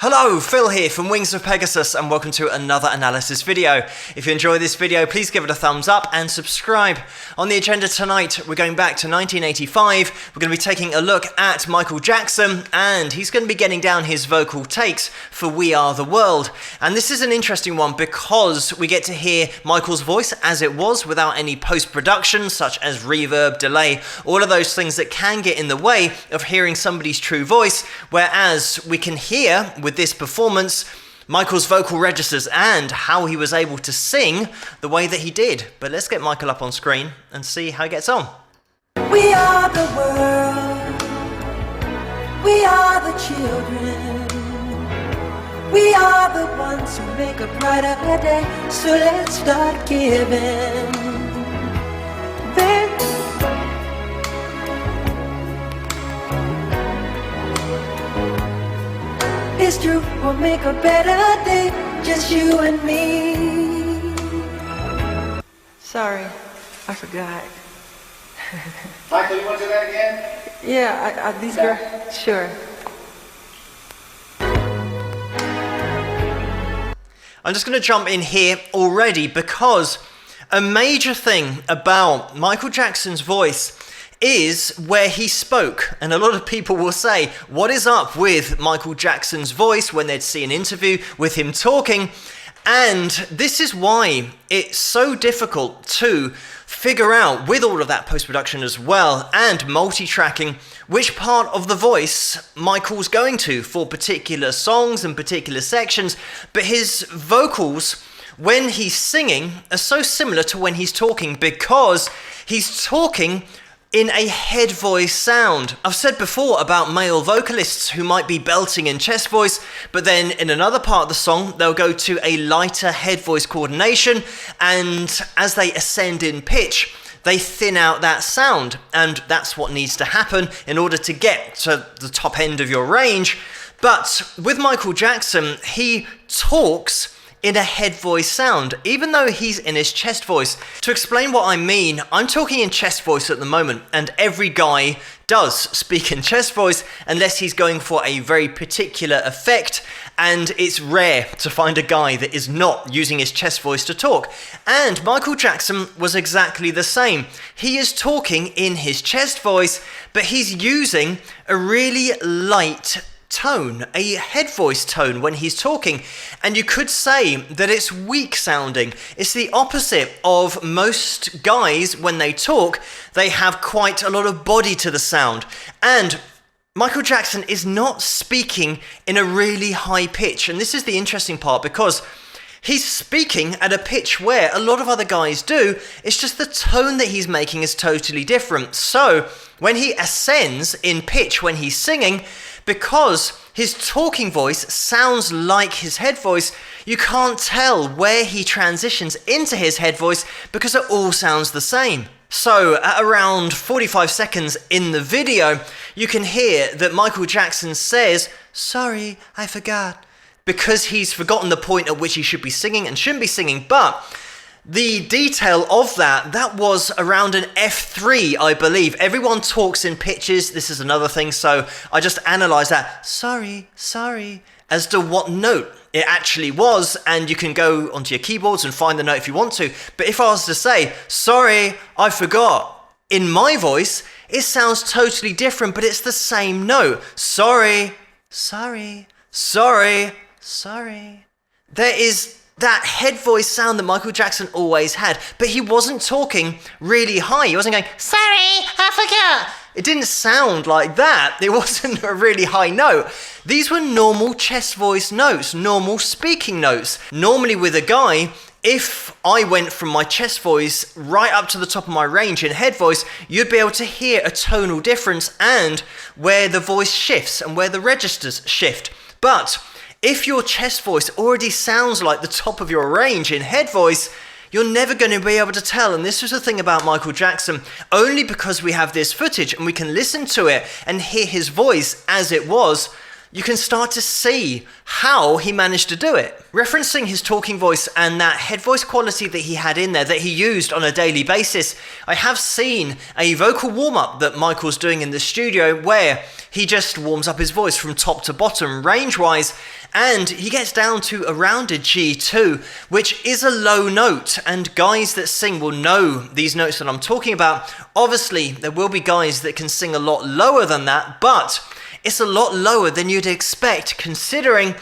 Hello, Phil here from Wings of Pegasus and welcome to another analysis video. If you enjoy this video, please give it a thumbs up and subscribe. On the agenda tonight, we're going back to 1985. We're going to be taking a look at Michael Jackson and he's going to be getting down his vocal takes for We Are the World. And this is an interesting one because we get to hear Michael's voice as it was without any post-production such as reverb, delay, all of those things that can get in the way of hearing somebody's true voice, whereas we can hear with this performance Michael's vocal registers and how he was able to sing the way that he did. But let's get Michael up on screen and see how he gets on. We are the world, we are the children, we are the ones who make a brighter day, so let's start giving. History will make a better day, just you and me. Sorry, I forgot. Michael, you want to do that again? Yeah, these girls, sure. I'm just going to jump in here already because a major thing about Michael Jackson's voice is where he spoke. And a lot of people will say, what is up with Michael Jackson's voice when they'd see an interview with him talking? And this is why it's so difficult to figure out, with all of that post-production as well and multi-tracking, which part of the voice Michael's going to for particular songs and particular sections. But his vocals, when he's singing, are so similar to when he's talking because he's talking in a head voice sound. I've said before about male vocalists who might be belting in chest voice, but then in another part of the song, they'll go to a lighter head voice coordination, and as they ascend in pitch, they thin out that sound, and that's what needs to happen in order to get to the top end of your range. But with Michael Jackson, he talks in a head voice sound, even though he's in his chest voice. To explain what I mean, I'm talking in chest voice at the moment, and every guy does speak in chest voice unless he's going for a very particular effect, and it's rare to find a guy that is not using his chest voice to talk. And Michael Jackson was exactly the same. He is talking in his chest voice, but he's using a really light tone, a head voice tone when he's talking, and you could say that it's weak sounding. It's the opposite of most guys when they talk. They have quite a lot of body to the sound, and Michael Jackson is not speaking in a really high pitch, and this is the interesting part because he's speaking at a pitch where a lot of other guys do. It's just the tone that he's making is totally different. So when he ascends in pitch when he's singing, because his talking voice sounds like his head voice, you can't tell where he transitions into his head voice because it all sounds the same. So at around 45 seconds in the video, you can hear that Michael Jackson says, "Sorry, I forgot," because he's forgotten the point at which he should be singing and shouldn't be singing. But the detail of that was around an F3, I believe. Everyone talks in pitches. This is another thing, so I just analyze that. Sorry, as to what note it actually was, and you can go onto your keyboards and find the note if you want to. But if I was to say, "Sorry, I forgot," in my voice, it sounds totally different, but it's the same note. Sorry. There is that head voice sound that Michael Jackson always had, but he wasn't talking really high. He wasn't going, "Sorry, I forgot." It didn't sound like that. It wasn't a really high note. These were normal chest voice notes, normal speaking notes. Normally with a guy, if I went from my chest voice right up to the top of my range in head voice, you'd be able to hear a tonal difference and where the voice shifts and where the registers shift. But if your chest voice already sounds like the top of your range in head voice, you're never going to be able to tell. And this was the thing about Michael Jackson. Only because we have this footage and we can listen to it and hear his voice as it was, you can start to see how he managed to do it. Referencing his talking voice and that head voice quality that he had in there that he used on a daily basis, I have seen a vocal warm-up that Michael's doing in the studio where he just warms up his voice from top to bottom range-wise, And he gets down to a rounded G2, which is a low note, and guys that sing will know these notes that I'm talking about. Obviously, there will be guys that can sing a lot lower than that, but it's a lot lower than you'd expect considering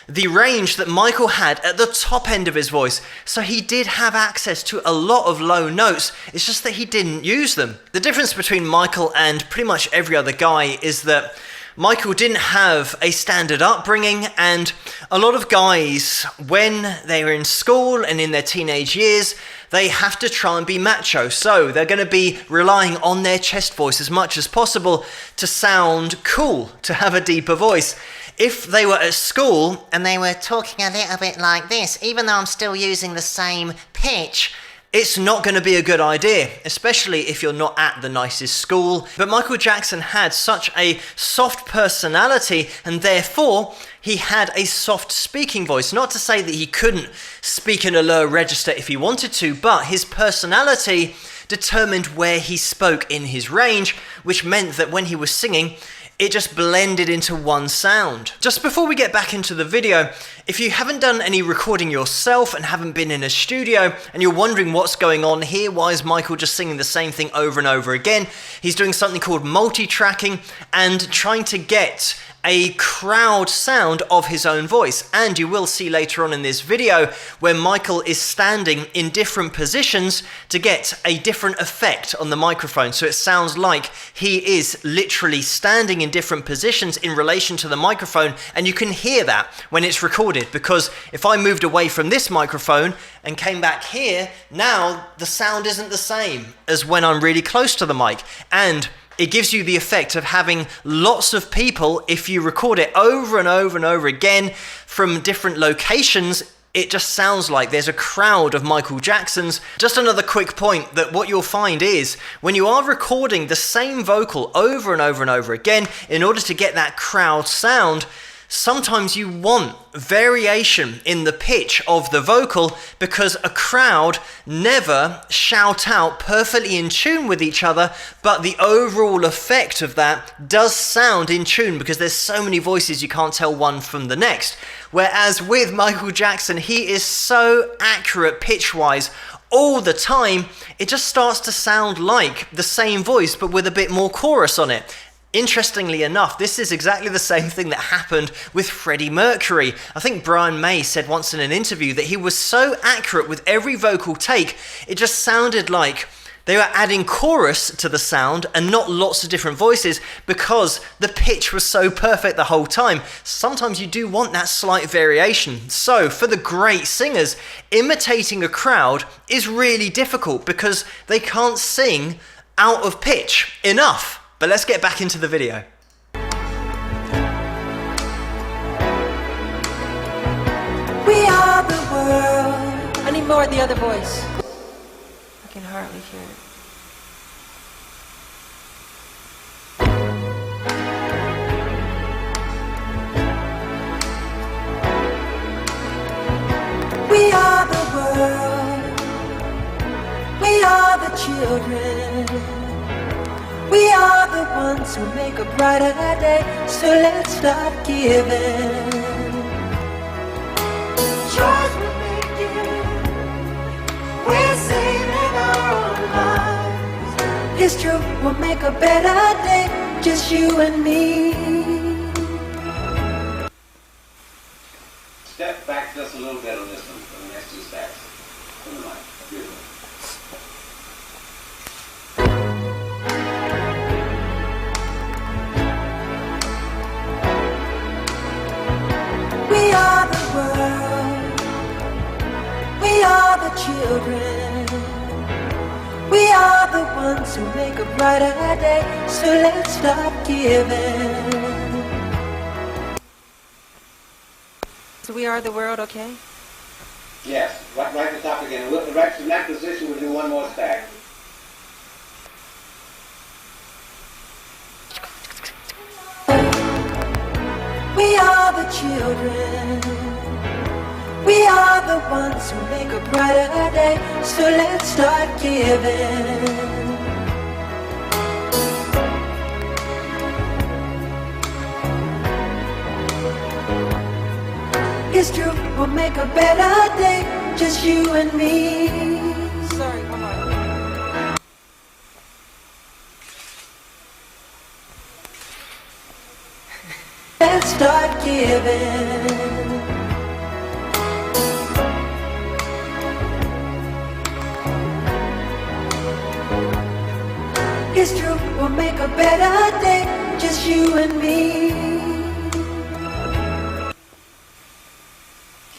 the range that Michael had at the top end of his voice. So he did have access to a lot of low notes, it's just that he didn't use them. The difference between Michael and pretty much every other guy is that Michael didn't have a standard upbringing, and a lot of guys, when they were in school and in their teenage years, they have to try and be macho. So they're going to be relying on their chest voice as much as possible to sound cool, to have a deeper voice. If they were at school and they were talking a little bit like this, even though I'm still using the same pitch, it's not going to be a good idea, especially if you're not at the nicest school. But Michael Jackson had such a soft personality, and therefore he had a soft speaking voice. Not to say that he couldn't speak in a lower register if he wanted to, but his personality determined where he spoke in his range, which meant that when he was singing, it just blended into one sound. Just before we get back into the video, if you haven't done any recording yourself and haven't been in a studio and you're wondering what's going on here, why is Michael just singing the same thing over and over again? He's doing something called multi-tracking and trying to get a crowd sound of his own voice. And you will see later on in this video where Michael is standing in different positions to get a different effect on the microphone. So it sounds like he is literally standing in different positions in relation to the microphone, and you can hear that when it's recorded, because if I moved away from this microphone and came back here, now the sound isn't the same as when I'm really close to the mic. And it gives you the effect of having lots of people. If you record it over and over and over again from different locations, it just sounds like there's a crowd of Michael Jacksons. Just another quick point, that what you'll find is when you are recording the same vocal over and over and over again, in order to get that crowd sound, sometimes you want variation in the pitch of the vocal, because a crowd never shout out perfectly in tune with each other, but the overall effect of that does sound in tune because there's so many voices you can't tell one from the next. Whereas with Michael Jackson, he is so accurate pitch-wise all the time, it just starts to sound like the same voice but with a bit more chorus on it. Interestingly enough, this is exactly the same thing that happened with Freddie Mercury. I think Brian May said once in an interview that he was so accurate with every vocal take, it just sounded like they were adding chorus to the sound and not lots of different voices, because the pitch was so perfect the whole time. Sometimes you do want that slight variation. So for the great singers, imitating a crowd is really difficult because they can't sing out of pitch enough. But let's get back into the video. We are the world. I need more of the other voice. I can hardly hear it. We are the world. We are the children. We are the ones who make a brighter day. So let's start giving. Choice we're making. We're saving our lives. It's true, we'll make a better day. Just you and me. Step back just a little bit on this one for the next two steps. From the mic. Beautiful. We are the world. We are the children. We are the ones who make a brighter day. So let's start giving. So we are the world, okay? Yes, right at the top again. Right from that position, we'll do one more stack. We are the children. We are the ones who make a brighter day. So let's start giving. It's true, we'll make a better day, just you and me. Sorry, one more. Let's start giving. It's true, we'll make a better day, just you and me.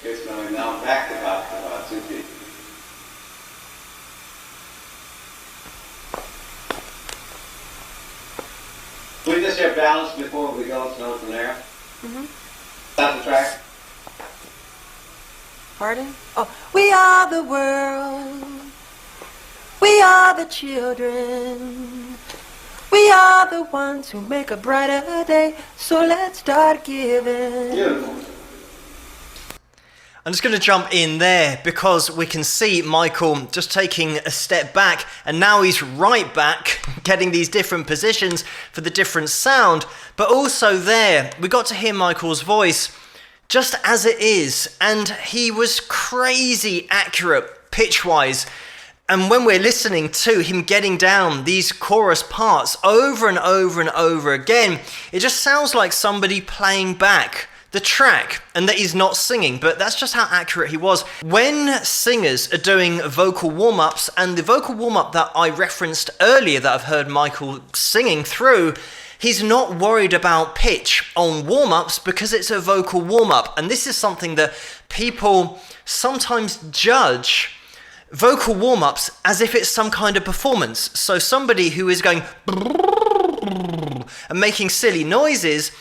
It's going now back to about 2 feet. We just have balance before we go from there. Stop the track. Pardon? Oh, we are the world. We are the children. We are the ones who make a brighter day. So let's start giving. Beautiful. I'm just going to jump in there because we can see Michael just taking a step back, and now he's right back getting these different positions for the different sound. But also there, we got to hear Michael's voice just as it is, and he was crazy accurate pitch-wise. And when we're listening to him getting down these chorus parts over and over and over again, it just sounds like somebody playing back the track and that he's not singing, but that's just how accurate he was. When singers are doing vocal warm-ups, and the vocal warm-up that I referenced earlier that I've heard Michael singing through, he's not worried about pitch on warm-ups because it's a vocal warm-up. And this is something that people sometimes judge vocal warm-ups as if it's some kind of performance. So somebody who is going and making silly noises,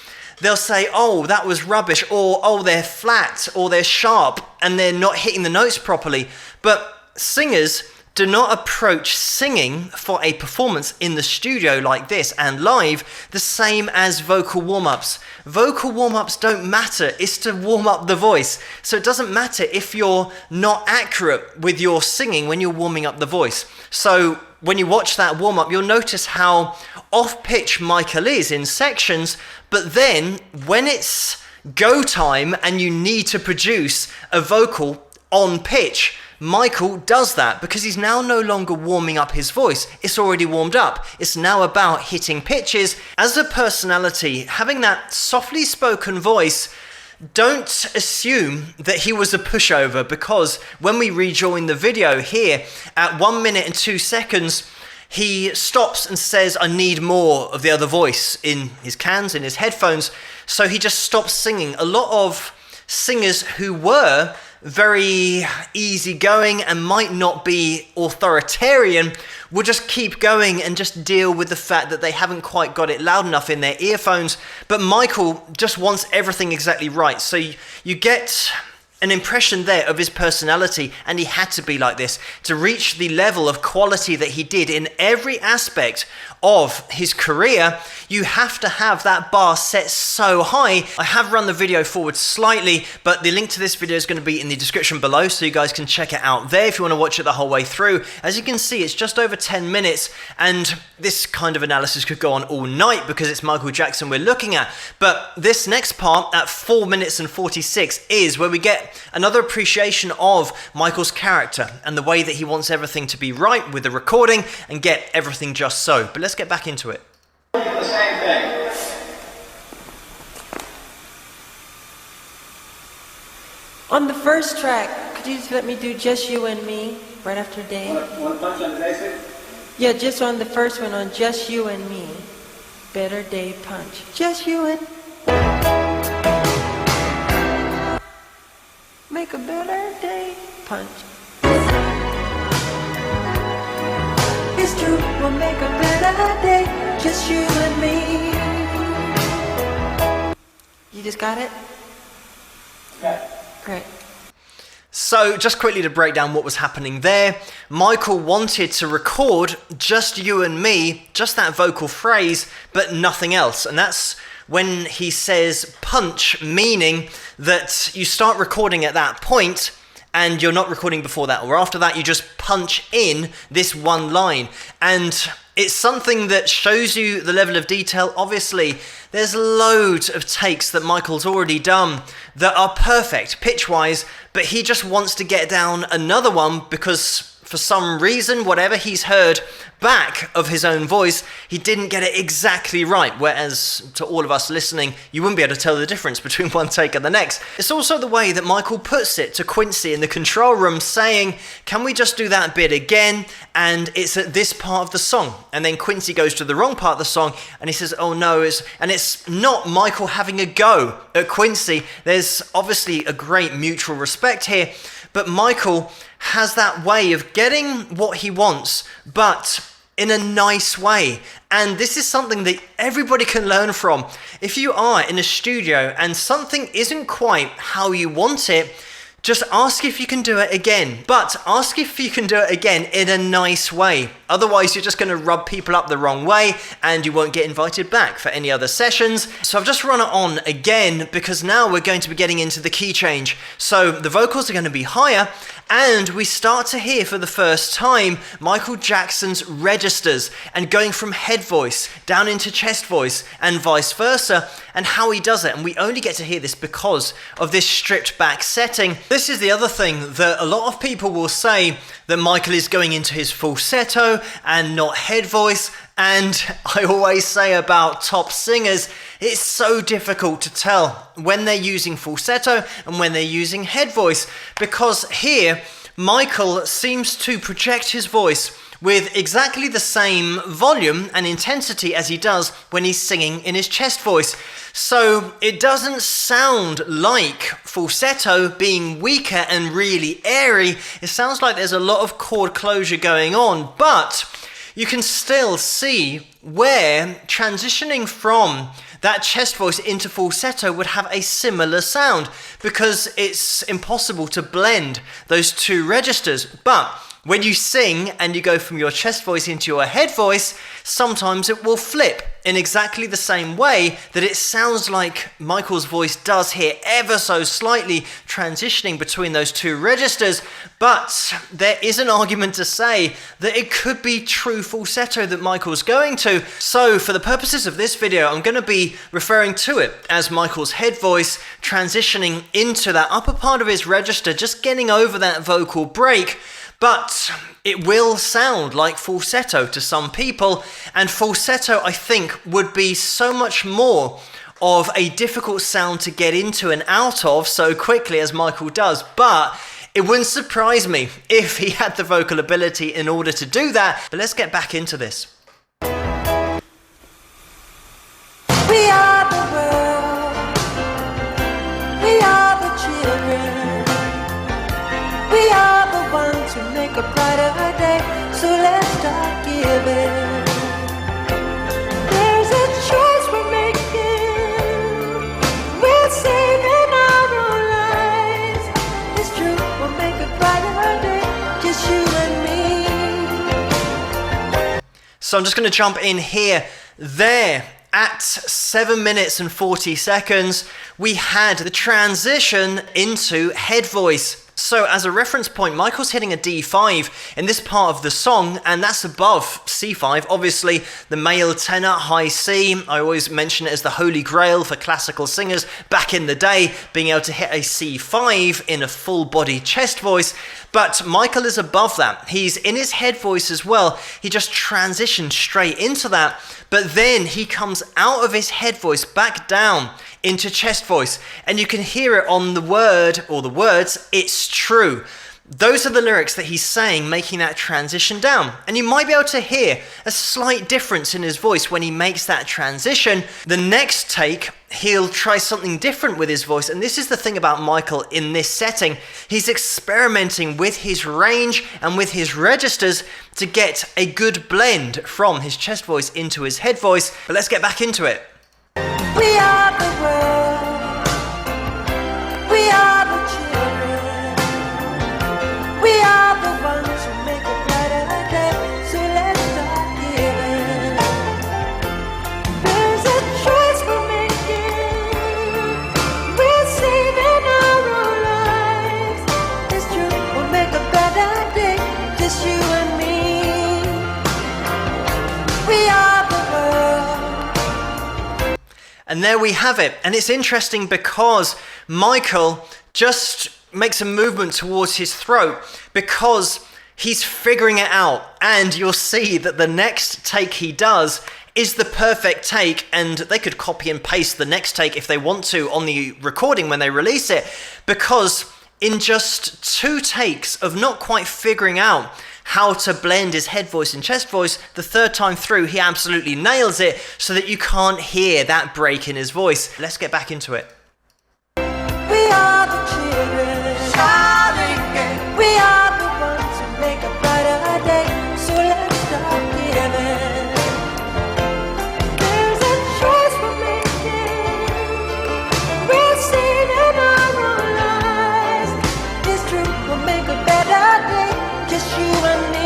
they'll say, oh, that was rubbish, or oh, they're flat, or they're sharp, and they're not hitting the notes properly. But singers do not approach singing for a performance in the studio like this and live the same as vocal warm-ups. Vocal warm-ups don't matter, it's to warm up the voice. So it doesn't matter if you're not accurate with your singing when you're warming up the voice. So when you watch that warm-up, you'll notice how off-pitch Michael is in sections, but then when it's go time and you need to produce a vocal on pitch, Michael does that because he's now no longer warming up his voice. It's already warmed up. It's now about hitting pitches. As a personality, having that softly spoken voice, don't assume that he was a pushover, because when we rejoin the video here at 1 minute and 2 seconds, he stops and says, I need more of the other voice in his cans, in his headphones. So he just stops singing. A lot of singers who were very easygoing and might not be authoritarian will just keep going and just deal with the fact that they haven't quite got it loud enough in their earphones. But Michael just wants everything exactly right. So you get an impression there of his personality, and he had to be like this to reach the level of quality that he did in every aspect of his career. You have to have that bar set so high. I have run the video forward slightly, but the link to this video is going to be in the description below, so you guys can check it out there if you want to watch it the whole way through. As you can see, it's just over 10 minutes, and this kind of analysis could go on all night because it's Michael Jackson we're looking at. But this next part at 4 minutes and 46 is where we get another appreciation of Michael's character and the way that he wants everything to be right with the recording and get everything just so. But let's get back into it. The same thing. On the first track, could you just let me do Just You and Me right after Dave? One punch on the basic. Yeah, just on the first one, on Just You and Me. Better Day Punch. Just you and make a better day punch. It's true, we'll make a better day, just you and me. You just got it? Okay. Great. So just quickly to break down what was happening there, Michael wanted to record Just You and Me, just that vocal phrase, but nothing else. And that's when he says punch, meaning that you start recording at that point and you're not recording before that or after that, you just punch in this one line. And it's something that shows you the level of detail. Obviously, there's loads of takes that Michael's already done that are perfect pitch-wise, but he just wants to get down another one because for some reason, whatever he's heard back of his own voice, he didn't get it exactly right. Whereas to all of us listening, you wouldn't be able to tell the difference between one take and the next. It's also the way that Michael puts it to Quincy in the control room, saying, can we just do that bit again? And it's at this part of the song. And then Quincy goes to the wrong part of the song and he says, oh no, it's not Michael having a go at Quincy. There's obviously a great mutual respect here, but Michael has that way of getting what he wants, but in a nice way. And this is something that everybody can learn from. If you are in a studio and something isn't quite how you want it, just ask if you can do it again. But ask if you can do it again in a nice way. Otherwise, you're just going to rub people up the wrong way and you won't get invited back for any other sessions. So I've just run it on again because now we're going to be getting into the key change. So the vocals are going to be higher and we start to hear for the first time Michael Jackson's registers and going from head voice down into chest voice and vice versa, and how he does it. And we only get to hear this because of this stripped back setting. This is the other thing that a lot of people will say, that Michael is going into his falsetto and not head voice. And I always say about top singers, it's so difficult to tell when they're using falsetto and when they're using head voice, because here Michael seems to project his voice with exactly the same volume and intensity as he does when he's singing in his chest voice. So it doesn't sound like falsetto being weaker and really airy. It sounds like there's a lot of chord closure going on, but you can still see where transitioning from that chest voice into falsetto would have a similar sound, because it's impossible to blend those two registers. But when you sing and you go from your chest voice into your head voice, sometimes it will flip in exactly the same way that it sounds like Michael's voice does here, ever so slightly transitioning between those two registers. But there is an argument to say that it could be true falsetto that Michael's going to. So for the purposes of this video, I'm going to be referring to it as Michael's head voice transitioning into that upper part of his register, just getting over that vocal break. But it will sound like falsetto to some people, and falsetto, I think, would be so much more of a difficult sound to get into and out of so quickly as Michael does. But it wouldn't surprise me if he had the vocal ability in order to do that. But let's get back into this. We are the world. We are the children. We are the ones who make a brighter day. So let's start giving. There's a choice we're making. We're saving our own lives. It's true, we'll make a brighter day. Just you and me. So I'm just going to jump in here. There, at 7 minutes and 40 seconds, we had the transition into head voice. So as a reference point, Michael's hitting a D5 in this part of the song, and that's above C5. Obviously, the male tenor, high C. I always mention it as the holy grail for classical singers back in the day, being able to hit a C5 in a full body chest voice. But Michael is above that. He's in his head voice as well. He just transitioned straight into that. But then he comes out of his head voice back down into chest voice. And you can hear it on the word, or the words, "It's true." Those are the lyrics that he's saying, making that transition down. And you might be able to hear a slight difference in his voice when he makes that transition. The next take, he'll try something different with his voice. And this is the thing about Michael in this setting. He's experimenting with his range and with his registers to get a good blend from his chest voice into his head voice. But let's get back into it. We are the world. We are the children. We are the ones who make a brighter day. So let's start giving. There's a choice we're making. We're saving our own lives. It's true, we'll make a better day. Just you and me. And there we have it. And it's interesting because Michael just makes a movement towards his throat because he's figuring it out. And you'll see that the next take he does is the perfect take, and they could copy and paste the next take if they want to on the recording when they release it, because in just 2 takes of not quite figuring out how to blend his head voice and chest voice, the 3rd time through he absolutely nails it so that you can't hear that break in his voice. Let's get back into it. We are the children, shouting. We are the ones who make a brighter day. So let's start giving. There's a choice we're making. We're seeing our own lives. It's true, we'll make a better day. Just you and me.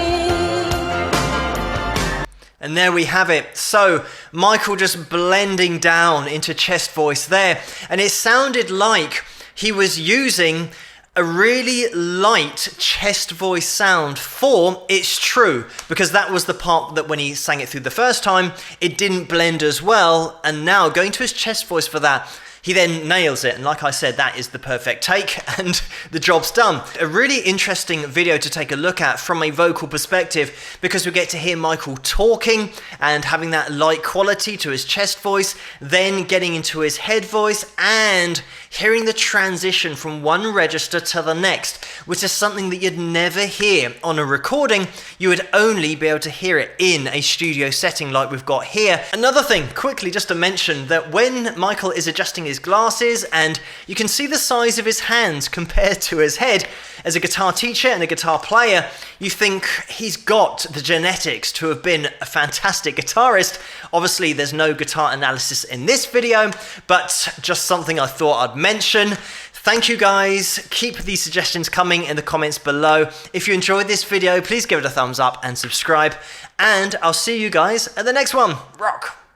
And there we have it. So Michael just blending down into chest voice there, and it sounded like he was using a really light chest voice sound for It's True, because that was the part that when he sang it through the first time, it didn't blend as well, and now going to his chest voice for that, he then nails it. And like I said, that is the perfect take and the job's done. A really interesting video to take a look at from a vocal perspective, because we get to hear Michael talking and having that light quality to his chest voice, then getting into his head voice and hearing the transition from one register to the next, which is something that you'd never hear on a recording. You would only be able to hear it in a studio setting like we've got here. Another thing, quickly just to mention, that when Michael is adjusting his glasses and you can see the size of his hands compared to his head, as a guitar teacher and a guitar player, you think he's got the genetics to have been a fantastic guitarist. Obviously, there's no guitar analysis in this video, but just something I thought I'd mention. Thank you guys. Keep these suggestions coming in the comments below. If you enjoyed this video, please give it a thumbs up and subscribe. And I'll see you guys at the next one. Rock!